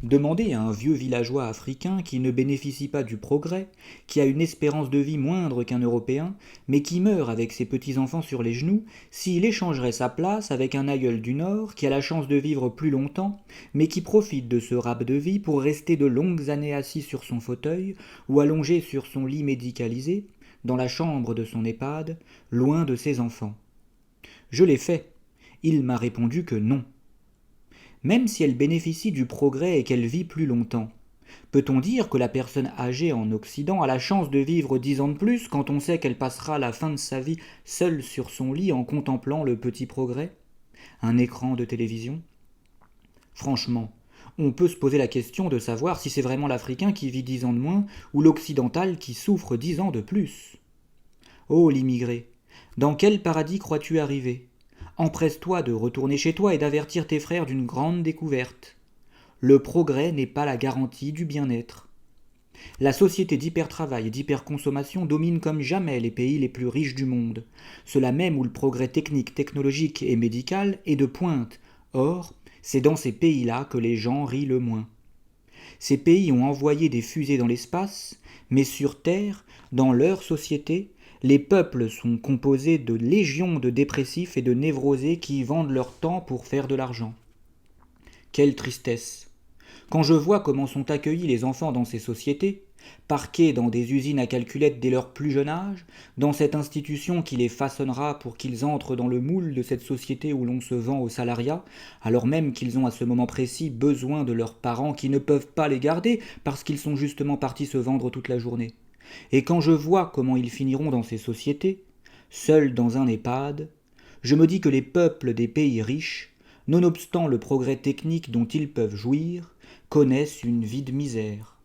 Demandez à un vieux villageois africain qui ne bénéficie pas du progrès, qui a une espérance de vie moindre qu'un Européen, mais qui meurt avec ses petits-enfants sur les genoux, s'il échangerait sa place avec un aïeul du Nord qui a la chance de vivre plus longtemps, mais qui profite de ce rap de vie pour rester de longues années assis sur son fauteuil ou allongé sur son lit médicalisé, dans la chambre de son EHPAD, loin de ses enfants. Je l'ai fait. Il m'a répondu que non. Même si elle bénéficie du progrès et qu'elle vit plus longtemps. Peut-on dire que la personne âgée en Occident a la chance de vivre 10 ans de plus quand on sait qu'elle passera la fin de sa vie seule sur son lit en contemplant le petit progrès, un écran de télévision? Franchement, on peut se poser la question de savoir si c'est vraiment l'Africain qui vit 10 ans de moins ou l'Occidental qui souffre 10 ans de plus. Oh l'immigré, dans quel paradis crois-tu arriver? Empresse-toi de retourner chez toi et d'avertir tes frères d'une grande découverte. Le progrès n'est pas la garantie du bien-être. La société d'hypertravail et d'hyperconsommation domine comme jamais les pays les plus riches du monde, ceux-là même où le progrès technique, technologique et médical est de pointe. Or, c'est dans ces pays-là que les gens rient le moins. Ces pays ont envoyé des fusées dans l'espace, mais sur Terre, dans leur société, les peuples sont composés de légions de dépressifs et de névrosés qui vendent leur temps pour faire de l'argent. Quelle tristesse! Quand je vois comment sont accueillis les enfants dans ces sociétés, parqués dans des usines à calculettes dès leur plus jeune âge, dans cette institution qui les façonnera pour qu'ils entrent dans le moule de cette société où l'on se vend au salariat, alors même qu'ils ont à ce moment précis besoin de leurs parents qui ne peuvent pas les garder parce qu'ils sont justement partis se vendre toute la journée. Et quand je vois comment ils finiront dans ces sociétés, seuls dans un EHPAD, je me dis que les peuples des pays riches, nonobstant le progrès technique dont ils peuvent jouir, connaissent une vie de misère.